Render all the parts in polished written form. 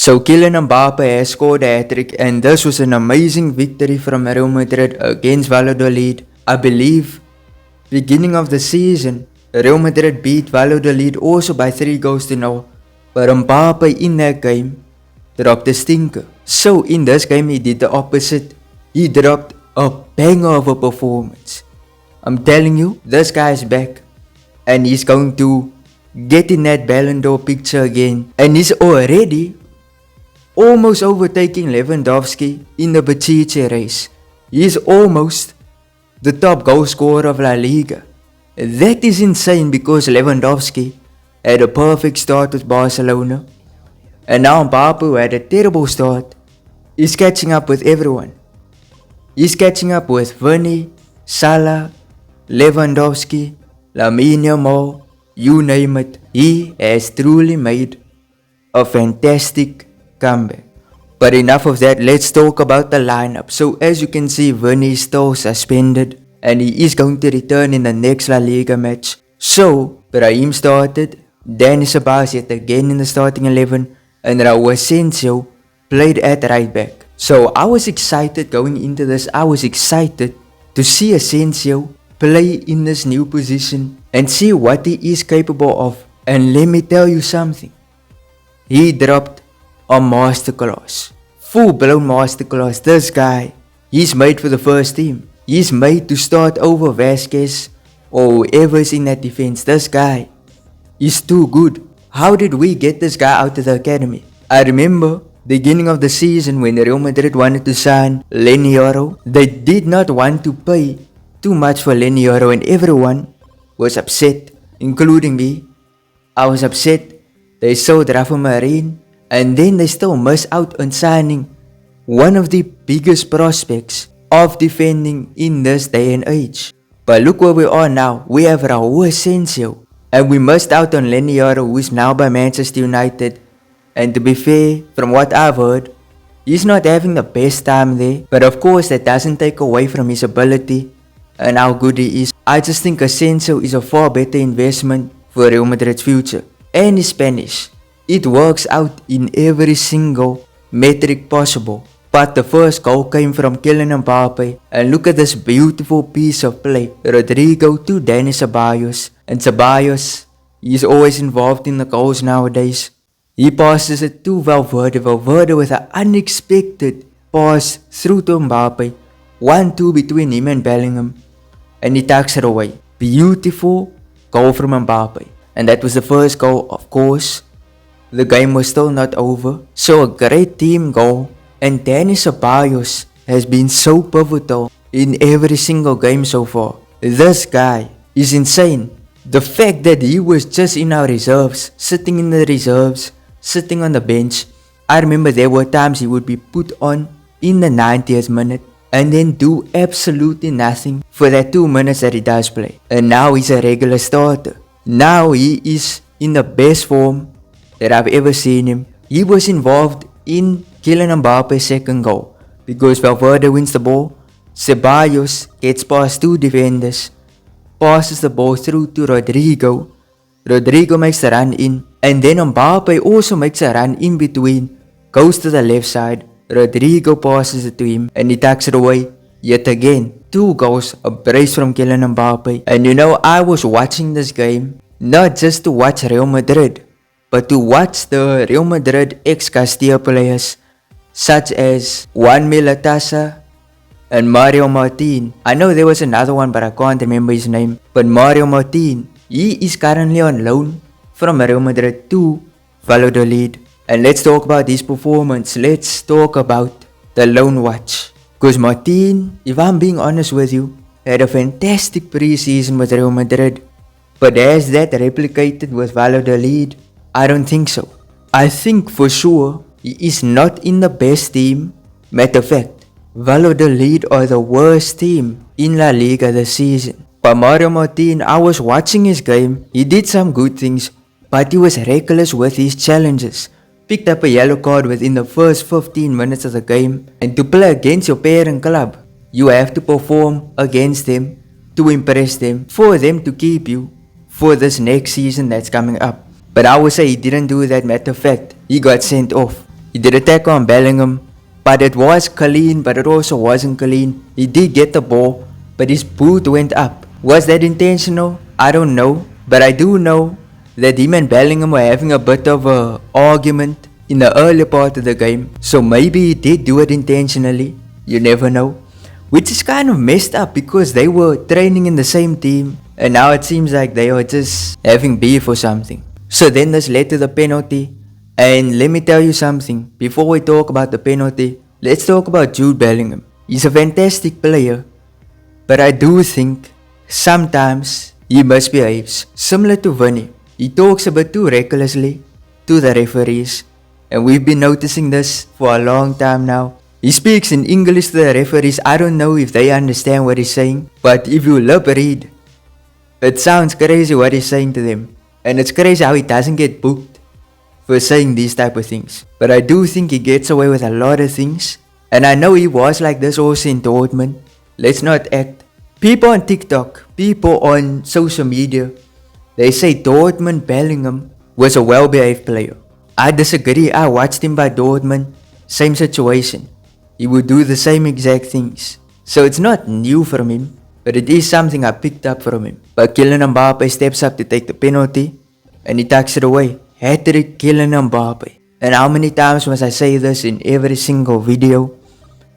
So Kylian Mbappe has scored a hat-trick, and this was an amazing victory from Real Madrid against Valladolid. I believe beginning of the season, Real Madrid beat Valladolid also by 3-0, but Mbappe in that game dropped a stinker. So in this game he did the opposite. He dropped a banger of a performance. I'm telling you, this guy is back, and he's going to get in that Ballon d'Or picture again, and he's already almost overtaking Lewandowski in the Pichichi race. He's almost the top goal scorer of La Liga. That is insane because Lewandowski had a perfect start with Barcelona, and now Mbappe, who had a terrible start, is catching up with everyone. He's catching up with Vini, Salah, Lewandowski, Lamine Yamal, you name it. He has truly made a fantastic comeback. But enough of that, let's talk about the lineup. So as you can see, Vini is still suspended, and he is going to return in the next La Liga match. So Brahim started, Dani Ceballos yet again in the starting 11, and Raul Asensio played at right back. So I was excited going into this. I was excited to see Asensio play in this new position and see what he is capable of. And let me tell you something, he dropped a masterclass, full-blown masterclass. This guy, he's made for the first team. He's made to start over Vasquez or whoever's in that defense. This guy is too good. How did we get this guy out of the academy? I remember beginning of the season when Real Madrid wanted to sign Lenioro. They did not want to pay too much for Lenioro, and everyone was upset, including me. I was upset. They sold Rafa Marin, and then they still miss out on signing one of the biggest prospects of defending in this day and age. But look where we are now. We have Raul Asensio, and we missed out on Lenioro, who is now by Manchester United. And to be fair, from what I've heard, he's not having the best time there. But of course, that doesn't take away from his ability and how good he is. I just think Asensio is a far better investment for Real Madrid's future. And he's Spanish. It works out in every single metric possible. But the first goal came from Kylian Mbappe. And look at this beautiful piece of play. Rodrigo to Dani Ceballos. And Ceballos, he's always involved in the goals nowadays. He passes it to Valverde. Valverde with an unexpected pass through to Mbappe. 1-2 between him and Bellingham. And he tucks it away. Beautiful goal from Mbappe. And that was the first goal, of course. The game was still not over. So a great team goal. And Dani Ceballos has been so pivotal in every single game so far. This guy is insane. The fact that he was just in our reserves, sitting in the reserves, sitting on the bench. I remember there were times he would be put on in the 90th minute and then do absolutely nothing for that 2 minutes that he does play. And now he's a regular starter. Now he is in the best form that I've ever seen him. He was involved in Kylian Mbappe's second goal because Valverde wins the ball. Ceballos gets past 2 defenders, passes the ball through to Rodrigo. Rodrigo makes the run in, and then Mbappe also makes a run in between, goes to the left side. Rodrigo passes it to him and he tucks it away. Yet again, 2 goals, a brace from Kylian Mbappe. And you know, I was watching this game not just to watch Real Madrid, but to watch the Real Madrid ex-Castilla players such as Juan Milatasa and Mario Martin. I know there was another one, but I can't remember his name. But Mario Martin, he is currently on loan from Real Madrid to Valladolid. And let's talk about his performance. Let's talk about the loan watch. Because Martin, if I'm being honest with you, had a fantastic pre-season with Real Madrid. But has that replicated with Valladolid? I don't think so. I think for sure he is not in the best team. Matter of fact, Valladolid are the worst team in La Liga this season. But Mario Martin, I was watching his game. He did some good things, but he was reckless with his challenges. Picked up a yellow card within the first 15 minutes of the game. And to play against your parent club, you have to perform against them to impress them, for them to keep you for this next season that's coming up. But I would say he didn't do that. Matter of fact, he got sent off. He did a tackle on Bellingham, but it was clean, but it also wasn't clean. He did get the ball, but his boot went up. Was that intentional? I don't know, but I do know that him and Bellingham were having a bit of a argument in the early part of the game, so maybe he did do it intentionally. You never know. Which is kind of messed up because they were training in the same team, and now it seems like they are just having beef or something. So then this led to the penalty. And let me tell you something, before we talk about the penalty, let's talk about Jude Bellingham. He's a fantastic player, but I do think sometimes he misbehaves, similar to Vinny. He talks a bit too recklessly to the referees, and we've been noticing this for a long time now. He speaks in English to the referees. I don't know if they understand what he's saying, but if you lip read, it sounds crazy what he's saying to them. And it's crazy how he doesn't get booked for saying these type of things. But I do think he gets away with a lot of things. And I know he was like this also in Dortmund. Let's not act. People on TikTok, people on social media, they say Dortmund Bellingham was a well-behaved player. I disagree. I watched him by Dortmund. Same situation. He would do the same exact things. So it's not new from him, but it is something I picked up from him. But Kylian Mbappe steps up to take the penalty, and he tucks it away. Hat-trick Kylian Mbappe. And how many times must I say this in every single video?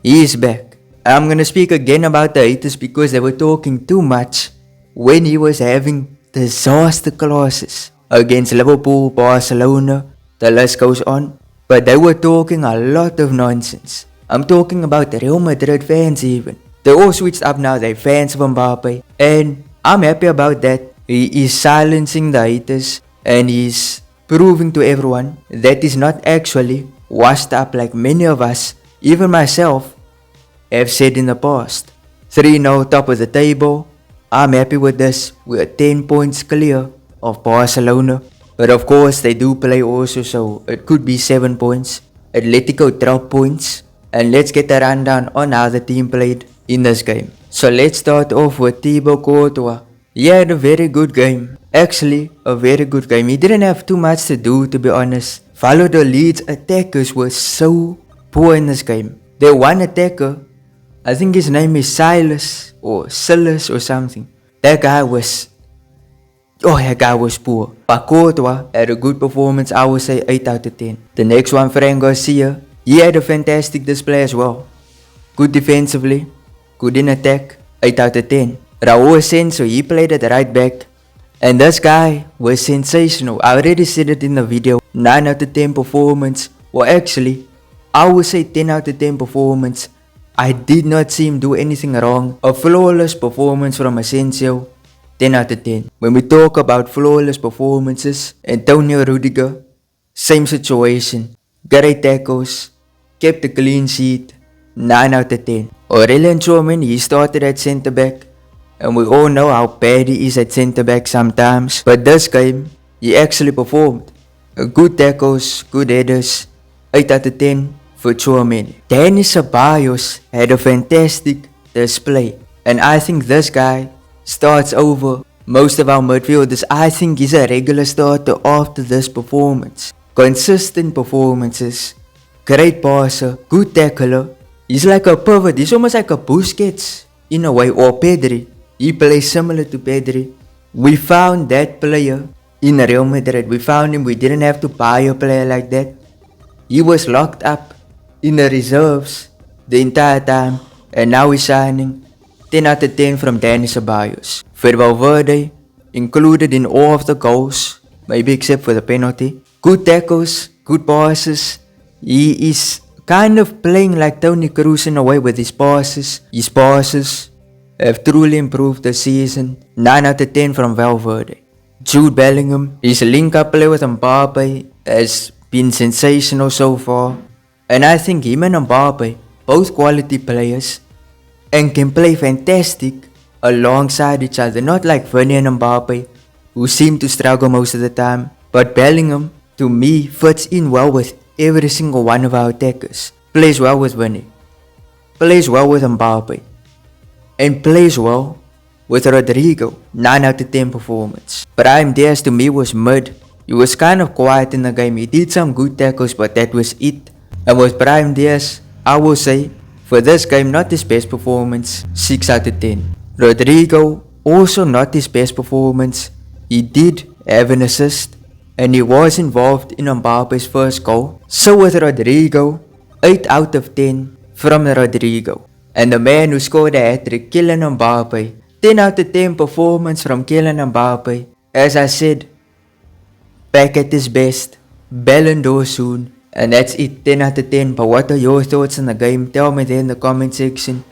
He is back. I'm gonna speak again about the haters because they were talking too much when he was having disaster classes against Liverpool, Barcelona, the list goes on. But they were talking a lot of nonsense. I'm talking about the Real Madrid fans even. They all switched up now, they're fans of Mbappe. And I'm happy about that. He is silencing the haters and he's proving to everyone that he's not actually washed up like many of us, even myself, have said in the past. 3-0 top of the table. I'm happy with this. We're 10 points clear of Barcelona. But of course they do play also, so it could be 7 points. Atletico 12 points. And let's get a rundown on how the team played in this game. So let's start off with Thibaut Courtois. He had a very good game. Actually, a very good game. He didn't have too much to do, to be honest. Valladolid's attackers were so poor in this game. Their one attacker, I think his name is Silas or something. That guy was poor. But Courtois had a good performance. I would say 8 out of 10. The next one, Fran Garcia. He had a fantastic display as well. Good defensively, good in attack, 8 out of 10. Raul Asensio, he played at right back. And this guy was sensational. I already said it in the video. 9 out of 10 performance. Well, actually, I would say 10 out of 10 performance. I did not see him do anything wrong. A flawless performance from Asensio. 10 out of 10. When we talk about flawless performances, Antonio Rudiger, same situation. Great tackles, kept a clean sheet, 9 out of 10. Aurelien Tchouameni, he started at centre back. And we all know how bad he is at centre back sometimes. But this game, he actually performed. Good tackles, good headers, 8 out of 10 for Tchouameni. Dani Ceballos had a fantastic display. And I think this guy starts over most of our midfielders. I think he's a regular starter after this performance. Consistent performances, great passer, good tackler. He's like a pivot. He's almost like a Busquets in a way, or Pedri. He plays similar to Pedri. We found that player in Real Madrid. We found him. We didn't have to buy a player like that. He was locked up in the reserves the entire time, and now he's signing. 10 out of 10 from Dani Ceballos. Valverde included in all of the goals, maybe except for the penalty. Good tackles, good passes. He is kind of playing like Toni Kroos in a way with his passes. His passes have truly improved this season. 9 out of 10 from Valverde. Jude Bellingham, his link-up play with Mbappe has been sensational so far. And I think him and Mbappe, both quality players, and can play fantastic alongside each other. Not like Vinny and Mbappe, who seem to struggle most of the time. But Bellingham, to me, fits in well with every single one of our attackers. Plays well with Vinny, plays well with Mbappe, and plays well with Rodrigo. 9 out of 10 performance. Brahim Diaz to me was mid. He was kind of quiet in the game. He did some good tackles, but that was it. And with Prime Diaz, I will say, for this game, not his best performance, 6 out of 10. Rodrigo, also not his best performance. He did have an assist, and he was involved in Mbappe's first goal. So with Rodrigo, 8 out of 10 from Rodrigo. And the man who scored a hat-trick, Kylian Mbappe, 10 out of 10 performance from Kylian Mbappe. As I said, back at his best, Ballon d'Or soon. And that's it, 10 out of 10. But what are your thoughts on the game? Tell me there in the comment section.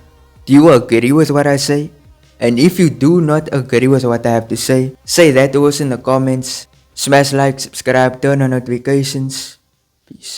Do you agree with what I say? And if you do not agree with what I have to say that also in the comments. Smash like, subscribe, turn on notifications. Peace.